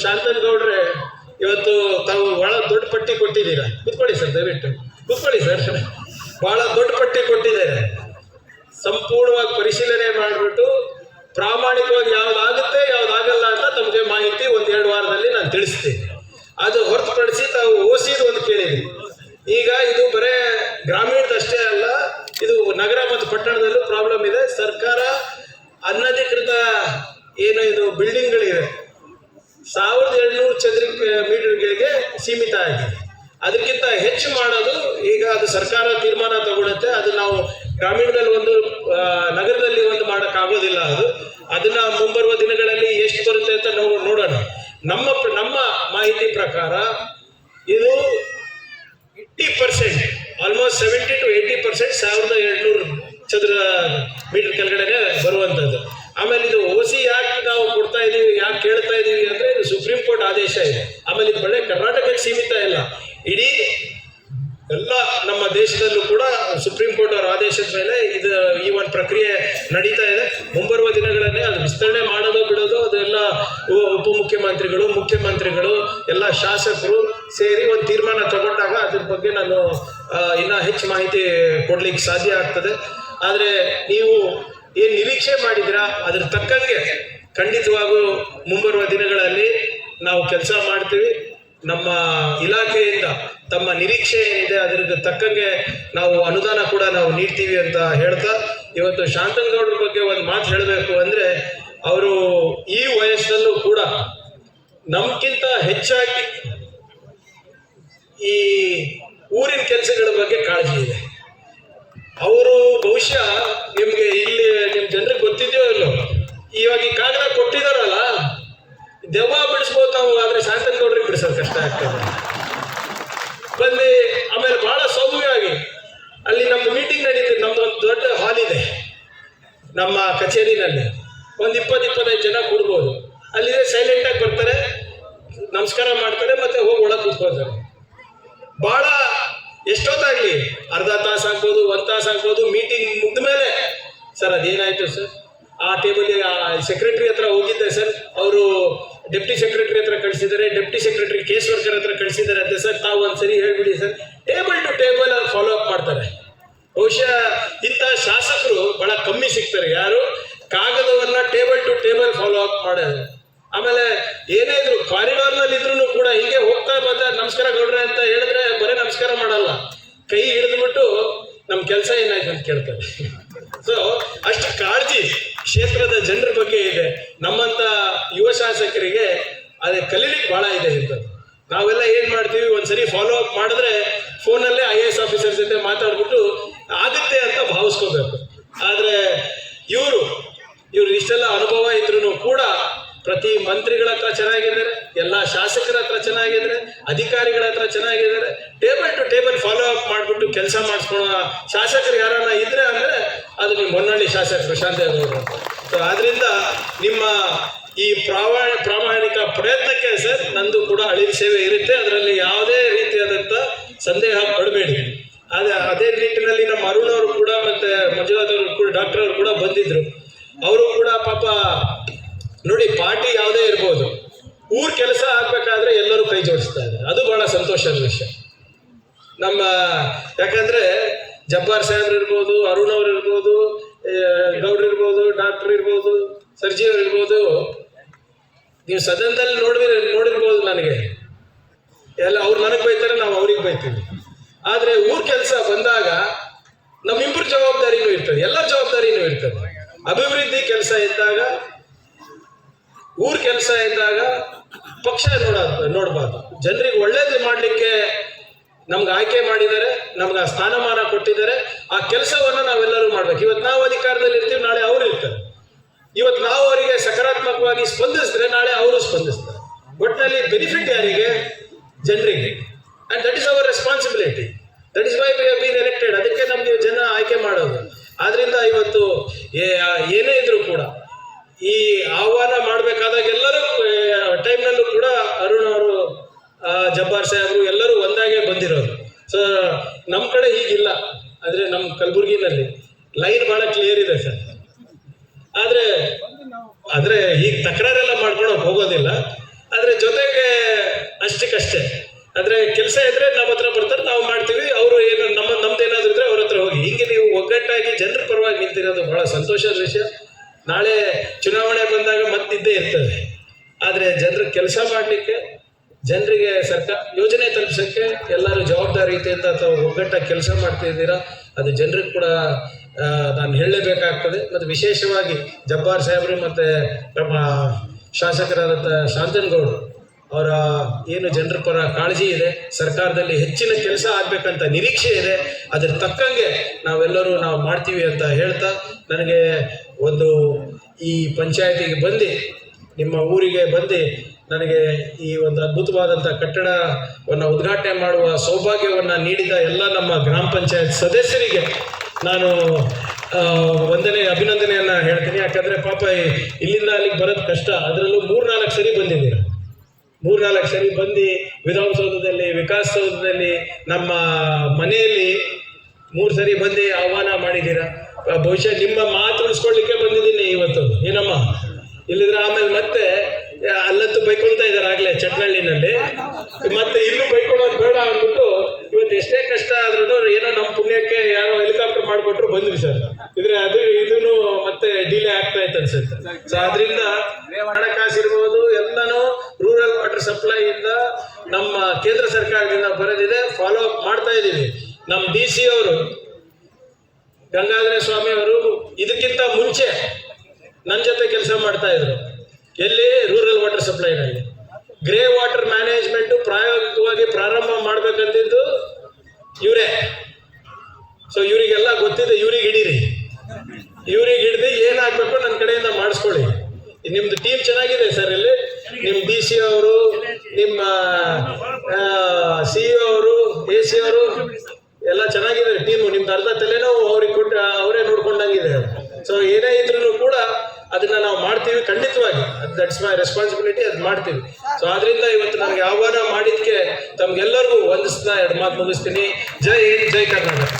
ಶಾಂತನ್ ಗೌಡ್ರೆ ಇವತ್ತು ತಾವು ಬಹಳ ದೊಡ್ಡ ಪಟ್ಟಿ ಕೊಟ್ಟಿದ್ದೀರಾ. ಕೂತ್ಕೊಳ್ಳಿ ಸರ್, ದಯವಿಟ್ಟು ಕೂತ್ಕೊಳ್ಳಿ ಸರ್. ಬಹಳ ದೊಡ್ಡ ಪಟ್ಟಿ ಕೊಟ್ಟಿದ್ದಾರೆ. ಸಂಪೂರ್ಣವಾಗಿ ಪರಿಶೀಲನೆ ಮಾಡಿಬಿಟ್ಟು ಪ್ರಾಮಾಣಿಕವಾಗಿ ಯಾವ್ದಾಗುತ್ತೆ ಯಾವ್ದಾಗಲ್ಲ ಅಂತ ತಮಗೆ ಮಾಹಿತಿ 1-2 ವಾರದಲ್ಲಿ ನಾನು ತಿಳಿಸ್ತೀನಿ. ಅದು ಹೊರತುಪಡಿಸಿ ತಾವು ಓಸಿದು ಒಂದು ಕೇಳಿದ್ರಿ. ಈಗ ಇದು ಬರೇ ಗ್ರಾಮೀಣದಷ್ಟೇ ಅಲ್ಲ, ಇದು ನಗರ ಮತ್ತು ಪಟ್ಟಣದಲ್ಲೂ ಪ್ರಾಬ್ಲಮ್ ಇದೆ. ಸರ್ಕಾರ ಅನಧಿಕೃತ ಏನು ಇದು ಬಿಲ್ಡಿಂಗ್ಗಳಿವೆ 1700 ಚದರ ಮೀಟರ್ಗಳಿಗೆ ಸೀಮಿತ ಆಗಿದೆ. ಅದಕ್ಕಿಂತ ಹೆಚ್ಚು ಮಾಡೋದು ಈಗ ಅದು ಸರ್ಕಾರ ತೀರ್ಮಾನ ತಗೊಳುತ್ತೆ. ಅದು ನಾವು ಗ್ರಾಮೀಣದಲ್ಲಿ ಒಂದು, ನಗರದಲ್ಲಿ ಒಂದು ಮಾಡೋಕ್ಕಾಗೋದಿಲ್ಲ. ಅದನ್ನ ಮುಂಬರುವ ದಿನಗಳಲ್ಲಿ ಎಷ್ಟು ಬರುತ್ತೆ ಅಂತ ನಾವು ನೋಡೋಣ. ನಮ್ಮ ಮಾಹಿತಿ ಪ್ರಕಾರ ಇದು 80%, ಆಲ್ಮೋಸ್ಟ್ 70 to 80% 1700 ಚದರ ಮೀಟರ್ ಕೆಳಗಡೆನೆ ಬರುವಂಥದ್ದು. ಆಮೇಲೆ ಇದು ಓಸಿ ಯಾಕೆ ನಾವು ಕೊಡ್ತಾ ಇದೀವಿ, ಯಾಕೆ ಕೇಳ್ತಾ ಇದೀವಿ ಅಂದ್ರೆ ಇದು ಸುಪ್ರೀಂ ಕೋರ್ಟ್ ಆದೇಶ ಇದೆ. ಆಮೇಲೆ ಇದು ಬರೀ ಕರ್ನಾಟಕಕ್ಕೆ ಸೀಮಿತ ಇಲ್ಲ, ಇಡೀ ಎಲ್ಲ ನಮ್ಮ ದೇಶದಲ್ಲೂ ಕೂಡ ಸುಪ್ರೀಂ ಕೋರ್ಟ್ ಅವರ ಆದೇಶದ ಮೇಲೆ ಈ ಒಂದು ಪ್ರಕ್ರಿಯೆ ನಡೀತಾ ಇದೆ. ಮುಂಬರುವ ದಿನಗಳನ್ನೇ ಅದು ವಿಸ್ತರಣೆ ಮಾಡೋದು ಬಿಡೋದು ಅದೆಲ್ಲ ಉಪಮುಖ್ಯಮಂತ್ರಿಗಳು, ಮುಖ್ಯಮಂತ್ರಿಗಳು, ಎಲ್ಲ ಶಾಸಕರು ಸೇರಿ ಒಂದು ತೀರ್ಮಾನ ತಗೊಂಡಾಗ ಅದ್ರ ಬಗ್ಗೆ ನಾನು ಇನ್ನೂ ಹೆಚ್ಚು ಮಾಹಿತಿ ಕೊಡ್ಲಿಕ್ಕೆ ಸಾಧ್ಯ ಆಗ್ತದೆ. ಆದರೆ ನೀವು ಏನು ನಿರೀಕ್ಷೆ ಮಾಡಿದಿರಾ ಅದ್ರ ತಕ್ಕಂಗೆ ಖಂಡಿತವಾಗೂ ಮುಂಬರುವ ದಿನಗಳಲ್ಲಿ ನಾವು ಕೆಲಸ ಮಾಡ್ತೀವಿ. ನಮ್ಮ ಇಲಾಖೆಯಿಂದ ತಮ್ಮ ನಿರೀಕ್ಷೆ ಏನಿದೆ ಅದರ ತಕ್ಕಂಗೆ ನಾವು ಅನುದಾನ ಕೂಡ ನಾವು ನೀಡ್ತೀವಿ ಅಂತ ಹೇಳ್ತಾ, ಇವತ್ತು ಶಾಂತನಗೌಡರ ಬಗ್ಗೆ ಒಂದು ಮಾತು ಹೇಳಬೇಕು ಅಂದರೆ, ಅವರು ಈ ವಯಸ್ಸಲ್ಲೂ ಕೂಡ ನಮ್ಗಿಂತ ಹೆಚ್ಚಾಗಿ ಈ ಊರಿನ ಕೆಲಸಗಳ ಬಗ್ಗೆ ಕಾಳಜಿ ಇದೆ. ಅವರು ಬಹುಶಃ ನಿಮ್ಗೆ ಇಲ್ಲಿ ನಿಮ್ ಜನರಿಗೆ ಗೊತ್ತಿದೆಯೋ ಇಲ್ಲೋ, ಇವಾಗ ಈ ಕಾಗದ ಕೊಟ್ಟಿದಾರಲ್ಲ, ದೆವ್ವ ಬಿಡಿಸ್ಬೋದು ನಾವು, ಆದ್ರೆ ಶಾಂತನಗೌಡರಿಗೆ ಬಿಡಿಸೋದು ಕಷ್ಟ ಆಗ್ತದೆ. ಬಂದು ಆಮೇಲೆ ಬಹಳ ಸೌಮ್ಯವಾಗಿ ಅಲ್ಲಿ ನಮ್ಮ ಮೀಟಿಂಗ್ ನಡೀತದೆ. ನಮ್ದು ಒಂದು ದೊಡ್ಡ ಹಾಲ್ ಇದೆ ನಮ್ಮ ಕಚೇರಿನಲ್ಲಿ, ಒಂದು 20-25 ಜನ ಕೂಡ್ಬೋದು. ಅಲ್ಲಿದೆ ಸೈಲೆಂಟ್ ಆಗಿ ಬರ್ತಾರೆ, ನಮಸ್ಕಾರ ಮಾಡ್ತಾರೆ, ಮತ್ತೆ ಹೋಗಿ ಒಳಗೆ ಕೂತ್ಕೊಳ್ತಾರೆ. ಬಹಳ ಎಷ್ಟೊತ್ತಾಗ್ಲಿ, ಅರ್ಧ ತಾಸು ಆಗ್ಬೋದು, 1 ತಾಸು ಆಗ್ಬೋದು, ಮೀಟಿಂಗ್ ಮುಗಿದ ಮೇಲೆ ಸರ್ ಅದೇನಾಯ್ತು ಸರ್, ಆ ಟೇಬಲ್ಗೆ ಸೆಕ್ರೆಟರಿ ಹತ್ರ ಹೋಗಿದ್ದೆ ಸರ್, ಅವರು ಡೆಪ್ಟಿ ಸೆಕ್ರೆಟರಿ ಹತ್ರ ಕಳಿಸಿದ್ದಾರೆ, ಡೆಪ್ಟಿ ಸೆಕ್ರೆಟರಿ ಕೇಸ್ ವರ್ಕರ್ ಹತ್ರ ಕಳಿಸಿದ್ದಾರೆ ಅಂತೆ ಸರ್, ತಾವು ಒಂದ್ಸರಿ ಹೇಳ್ಬಿಡಿ ಸರ್. ಟೇಬಲ್ ಟು ಟೇಬಲ್ ಅವ್ರು ಫಾಲೋ ಅಪ್ ಮಾಡ್ತಾರೆ. ಬಹುಶಃ ಇಂಥ ಶಾಸಕರು ಬಹಳ ಕಮ್ಮಿ ಸಿಗ್ತಾರೆ, ಯಾರು ಕಾಗದವನ್ನ table to table follow up ಮಾಡೋದು. ಆಮೇಲೆ ಏನೇ ಇದ್ರು ಕಾರಿಡಾರ್ನಲ್ಲಿ ಇದ್ರು ಕೂಡ ಹೀಗೆ ಹೋಗ್ತಾ ಬಂದ ನಮಸ್ಕಾರ ಗೌಡ್ರೆ ಅಂತ ಹೇಳಿದ್ರೆ ಬರೀ ನಮಸ್ಕಾರ ಮಾಡಲ್ಲ, ಕೈ ಹಿಡಿದ್ಬಿಟ್ಟು ನಮ್ಮ ಕೆಲಸ ಏನಾಯ್ತು ಅಂತ ಕೇಳ್ತಾರೆ. ಸೊ ಅಷ್ಟು ಕಾಳಜಿ ಕ್ಷೇತ್ರದ ಜನರ ಬಗ್ಗೆ ಇದೆ. ನಮ್ಮಂತ ಯುವ ಶಾಸಕರಿಗೆ ಅದೇ ಕಲೀಲಿಕ್ಕೆ ಬಹಳ ಇದೆ ಇಂಥದ್ದು. ನಾವೆಲ್ಲ ಏನ್ ಮಾಡ್ತೀವಿ, ಒಂದ್ಸರಿ ಫಾಲೋ ಅಪ್ ಮಾಡಿದ್ರೆ ಫೋನಲ್ಲೇ IAS ಆಫೀಸರ್ ಜೊತೆ ಮಾತಾಡ್ಬಿಟ್ಟು ಆಗುತ್ತೆ ಅಂತ ಭಾವಿಸ್ಕೋಬೇಕು. ಆದ್ರೆ ಇವರು ಇಷ್ಟೆಲ್ಲ ಅನುಭವ ಇದ್ರು ಕೂಡ ಪ್ರತಿ ಮಂತ್ರಿಗಳ ಹತ್ರ ಚೆನ್ನಾಗಿದ್ದಾರೆ, ಎಲ್ಲ ಶಾಸಕರ ಹತ್ರ ಚೆನ್ನಾಗಿದ್ದಾರೆ, ಅಧಿಕಾರಿಗಳ ಹತ್ರ ಚೆನ್ನಾಗಿದ್ದಾರೆ. Table to table follow up ಮಾಡಿಬಿಟ್ಟು ಕೆಲಸ ಮಾಡಿಸ್ಕೊಳ್ಳೋ ಶಾಸಕರು ಯಾರನ್ನ ಇದ್ರೆ ಅಂದ್ರೆ ಅದು ನಿಮ್ಮ ಹೊನ್ನಳ್ಳಿ ಶಾಸಕರು ಶಾಂತೇಗೌಡರು. ಸೊ ಆದ್ರಿಂದ ನಿಮ್ಮ ಈ ಪ್ರಾಮಾಣಿಕ ಪ್ರಯತ್ನಕ್ಕೆ ಸರ್ ನಂದು ಕೂಡ ಅಳಿಲು ಸೇವೆ ಇರುತ್ತೆ, ಅದರಲ್ಲಿ ಯಾವುದೇ ರೀತಿಯಾದಂಥ ಸಂದೇಹ ಪಡಬೇಡಿ. ಅದೇ ನಿಟ್ಟಿನಲ್ಲಿ ನಮ್ಮ ಅರುಣ್ ಅವರು ಕೂಡ ಮತ್ತೆ ಮಂಜುನಾಥ್ ಅವರು ಕೂಡ, ಡಾಕ್ಟರ್ ಅವರು ಕೂಡ ಬಂದಿದ್ರು. ಅವರು ಕೂಡ ಪಾಪ ನೋಡಿ, ಪಾರ್ಟಿ ಯಾವುದೇ ಇರ್ಬೋದು, ಊರ್ ಕೆಲಸ ಆಗ್ಬೇಕಾದ್ರೆ ಎಲ್ಲರೂ ಕೈ ಜೋಡಿಸ್ತಾ ಇದ್ದಾರೆ. ಅದು ಬಹಳ ಸಂತೋಷದ ವಿಷಯ. ನಮ್ಮ ಯಾಕಂದ್ರೆ ಜಬ್ಬಾರ್ ಸಾಹೇಬ್ರು ಇರ್ಬೋದು, ಅರುಣ್ ಅವ್ರು ಇರ್ಬೋದು, ಗೌಡ್ರು ಇರ್ಬೋದು, ಡಾಕ್ಟರ್ ಇರ್ಬೋದು, ಸರ್ಜಿ ಅವ್ರು ಇರ್ಬೋದು, ನೀವು ಸದನದಲ್ಲಿ ನೋಡಿರ್ಬೋದು. ನನಗೆ ಎಲ್ಲ ಅವ್ರು ನನಗೆ ಬೈತಾರೆ, ನಾವು ಅವ್ರಿಗೆ ಬೈತೀವಿ. ಆದ್ರೆ ಊರ್ ಕೆಲಸ ಬಂದಾಗ ನಮ್ಮಿಬ್ಬರು ಜವಾಬ್ದಾರಿನೂ ಇರ್ತದೆ, ಎಲ್ಲ ಜವಾಬ್ದಾರಿನೂ ಇರ್ತದೆ. ಅಭಿವೃದ್ಧಿ ಕೆಲಸ ಇದ್ದಾಗ, ಊರ್ ಕೆಲಸ ಇದ್ದಾಗ ಪಕ್ಷ ನೋಡಬಾರ್ದು. ಜನರಿಗೆ ಒಳ್ಳೇದು ಮಾಡ್ಲಿಕ್ಕೆ ನಮ್ಗೆ ಆಯ್ಕೆ ಮಾಡಿದ್ದಾರೆ, ನಮ್ಗೆ ಆ ಸ್ಥಾನಮಾನ ಕೊಟ್ಟಿದ್ದಾರೆ. ಆ ಕೆಲಸವನ್ನ ನಾವೆಲ್ಲರೂ ಮಾಡ್ಬೇಕು. ಇವತ್ತು ನಾವು ಅಧಿಕಾರದಲ್ಲಿ ಇರ್ತೀವಿ, ನಾಳೆ ಅವರು ಇರ್ತಾರೆ. ಇವತ್ತು ನಾವು ಅವರಿಗೆ ಸಕಾರಾತ್ಮಕವಾಗಿ ಸ್ಪಂದಿಸಿದ್ರೆ ನಾಳೆ ಅವರು ಸ್ಪಂದಿಸ್ತಾರೆ. ಒಟ್ಟಿನಲ್ಲಿ ಬೆನಿಫಿಟ್ ಯಾರಿಗೆ? ಜನರಿಗೆ. And that is our responsibility. That is why we have been elected. ಅದಕ್ಕೆ ನಮ್ಗೆ ಜನ ಆಯ್ಕೆ ಮಾಡೋದು. ಆದ್ರಿಂದ ಇವತ್ತು ಏನೇ ಇದ್ರು ಕೂಡ ಈ ಆಹ್ವಾನ ಮಾಡಬೇಕಾದಾಗ ಎಲ್ಲರೂ ಟೈಮ್ನಲ್ಲೂ ಕೂಡ ಅರುಣ್ ಅವರು, ಜಬ್ಬಾರ್ ಸಾಹೇಬ್ರು ಎಲ್ಲರೂ ಒಂದಾಗೆ ಬಂದಿರೋದು. ಸೊ ನಮ್ಮ ಕಡೆ ಹೀಗಿಲ್ಲ. ಆದರೆ ನಮ್ಮ ಕಲಬುರಗಿನಲ್ಲಿ ಲೈನ್ ಬಹಳ ಕ್ಲಿಯರ್ ಇದೆ ಸರ್. ಆದರೆ ಈಗ ತಕರಾರೆಲ್ಲ ಮಾಡ್ಕೊಳಕ್ ಹೋಗೋದಿಲ್ಲ. ಆದರೆ ಅಷ್ಟೇ. ಆದ್ರೆ ಕೆಲಸ ಇದ್ರೆ ನಮ್ಮ ಹತ್ರ ಬರ್ತಾರೆ, ನಾವು ಮಾಡ್ತೀವಿ. ಅವರು ಏನು ನಮ್ದೇನಾದ್ರು ಇದ್ರೆ ಅವ್ರ ಹತ್ರ ಹೋಗಿ. ಹಿಂಗೆ ನೀವು ಒಗ್ಗಟ್ಟಾಗಿ ಜನರ ಪರವಾಗಿ ನಿಂತಿರೋದು ಬಹಳ ಸಂತೋಷದ ವಿಷಯ. ನಾಳೆ ಚುನಾವಣೆ ಬಂದಾಗ ಮತ್ತಿದ್ದೇ ಇರ್ತದೆ. ಆದ್ರೆ ಜನರ ಕೆಲಸ ಮಾಡಲಿಕ್ಕೆ, ಜನರಿಗೆ ಸರ್ಕಾರ ಯೋಜನೆ ತಲುಪಿಸೋಕ್ಕೆ ಎಲ್ಲರೂ ಜವಾಬ್ದಾರಿಯುತೆಯಿಂದ ಅಥವಾ ಒಗ್ಗಟ್ಟಾಗಿ ಕೆಲಸ ಮಾಡ್ತಾ ಇದ್ದೀರಾ. ಅದು ಜನರಿಗೆ ಕೂಡ ನಾನು ಹೇಳಲೇಬೇಕಾಗ್ತದೆ. ಮತ್ತು ವಿಶೇಷವಾಗಿ ಜಬ್ಬಾರ್ ಸಾಹೇಬರು ಮತ್ತು ನಮ್ಮ ಶಾಸಕರಾದಂಥ ಶಾಂತನಗೌಡರು ಅವರ ಏನು ಜನರ ಪರ ಕಾಳಜಿ ಇದೆ, ಸರ್ಕಾರದಲ್ಲಿ ಹೆಚ್ಚಿನ ಕೆಲಸ ಆಗಬೇಕಂತ ನಿರೀಕ್ಷೆ ಇದೆ. ಅದ್ರ ತಕ್ಕಂಗೆ ನಾವು ಮಾಡ್ತೀವಿ ಅಂತ ಹೇಳ್ತಾ, ನನಗೆ ಒಂದು ಈ ಪಂಚಾಯತಿಗೆ ಬಂದು, ನಿಮ್ಮ ಊರಿಗೆ ಬಂದು ನನಗೆ ಈ ಒಂದು ಅದ್ಭುತವಾದಂಥ ಕಟ್ಟಡವನ್ನು ಉದ್ಘಾಟನೆ ಮಾಡುವ ಸೌಭಾಗ್ಯವನ್ನು ನೀಡಿದ ಎಲ್ಲ ನಮ್ಮ ಗ್ರಾಮ ಪಂಚಾಯತ್ ಸದಸ್ಯರಿಗೆ ನಾನು ಅಭಿನಂದನೆಯನ್ನು ಹೇಳ್ತೀನಿ. ಯಾಕಂದರೆ ಪಾಪ ಇಲ್ಲಿಂದ ಅಲ್ಲಿಗೆ ಬರೋದು ಕಷ್ಟ. ಅದರಲ್ಲೂ 3-4 ಸರಿ ಬಂದಿದ್ದೀರ. 3-4 ಸರಿ ಬಂದು ವಿಧಾನಸೌಧದಲ್ಲಿ, ವಿಕಾಸಸೌಧದಲ್ಲಿ, ನಮ್ಮ ಮನೆಯಲ್ಲಿ 3 ಸರಿ ಬಂದು ಆಹ್ವಾನ ಮಾಡಿದ್ದೀರ. ಬಹುಶಃ ನಿಮ್ಮ ಮಾತು ಉಳಿಸ್ಕೊಳ್ಳಿಕ್ಕೆ ಬಂದಿದ್ದೀನಿ ಇವತ್ತು. ಏನಮ್ಮ, ಇಲ್ಲಿದ್ರೆ ಆಮೇಲೆ ಮತ್ತೆ ಅಲ್ಲಂತೂ ಬೈಕೊಳ್ತಾ ಇದ್ದಾರೆ ಆಗಲೇ ಚಟ್ನಳ್ಳಿನಲ್ಲಿ, ಮತ್ತೆ ಇಲ್ಲೂ ಬೈಕೊಳ್ಳೋದು ಬೇಡ ಅಂದ್ಬಿಟ್ಟು ಇವತ್ತು ಎಷ್ಟೇ ಕಷ್ಟ ಆದ್ರೂ ಏನೋ ನಮ್ಮ ಪುಣ್ಯಕ್ಕೆ ಯಾರೋ ಹೆಲಿಕಾಪ್ಟರ್ ಮಾಡಿಕೊಟ್ರು ಬಂದ್ವಿ ಸರ್. ಇದ್ರೆ ಇದನ್ನು ಮತ್ತೆ ಡಿಲೇ ಆಗ್ತಾ ಇತ್ತು ಅನ್ಸುತ್ತೆ. ಸೊ ಆದ್ರಿಂದ ಹಣಕಾಸು ಇರ್ಬೋದು, ಎಲ್ಲನೂ ರೂರಲ್ ವಾಟರ್ ಸಪ್ಲೈ ಇಂದ ನಮ್ಮ ಕೇಂದ್ರ ಸರ್ಕಾರದಿಂದ ಬರೋದಿದೆ, ಫಾಲೋ ಅಪ್ ಮಾಡ್ತಾ ಇದ್ದೀವಿ. ನಮ್ಮ DC ಅವರು ಗಂಗಾಧರ ಸ್ವಾಮಿ ಅವರು ಇದಕ್ಕಿಂತ ಮುಂಚೆ ನನ್ನ ಜೊತೆ ಕೆಲಸ ಮಾಡ್ತಾ ಇದ್ರು. ಎಲ್ಲಿ? ರೂರಲ್ ವಾಟರ್ ಸಪ್ಲೈನಲ್ಲಿ. ಗ್ರೇ ವಾಟರ್ ಮ್ಯಾನೇಜ್ಮೆಂಟ್ ಪ್ರಾಯೋಗಿಕವಾಗಿ ಪ್ರಾರಂಭ ಮಾಡ್ಬೇಕಂತಿದ್ದು ಇವರೇ. ಸೊ ಇವರಿಗೆಲ್ಲ ಗೊತ್ತಿದೆ. ಇವ್ರಿಗೆ ಹಿಡೀರಿ, ಇವ್ರಿಗೆ ಹಿಡ್ದು ಏನಾಗಬೇಕು ನನ್ನ ಕಡೆಯಿಂದ ಮಾಡಿಸ್ಕೊಳ್ಳಿ. ನಿಮ್ದು ಟೀಮ್ ಚೆನ್ನಾಗಿದೆ ಸರ್. ಇಲ್ಲಿ ನಿಮ್ಮ DC ಅವರು, ನಿಮ್ಮ CEO ಅವರು, AC ಅವರು ಎಲ್ಲ ಚೆನ್ನಾಗಿದೆ ಟೀಮು. ನಿಮ್ದು ಅರ್ಧ ತಲೆನೋವು ಅವ್ರಿಗೆ ಕೊಟ್ಟು ಅವರೇ ನೋಡ್ಕೊಂಡಂಗಿದೆ. ಸೊ ಏನೇ ಇದ್ರೂ ಕೂಡ ಅದನ್ನ ನಾವು ಮಾಡ್ತೀವಿ ಖಂಡಿತವಾಗಿ. ದಟ್ಸ್ ಮೈ ರೆಸ್ಪಾನ್ಸಿಬಿಲಿಟಿ, ಅದು ಮಾಡ್ತೀವಿ. ಸೊ ಆದ್ರಿಂದ ಇವತ್ತು ನನಗೆ ಆಹ್ವಾನ ಮಾಡಿದ್ಕೆ ತಮ್ಗೆಲ್ಲರಿಗೂ ವಂದಿಸ್ತಾ 2 ಮಾತು ಮುಗಿಸ್ತೀನಿ. ಜೈ ಹಿಂದ್, ಜೈ ಕರ್ನಾಟಕ.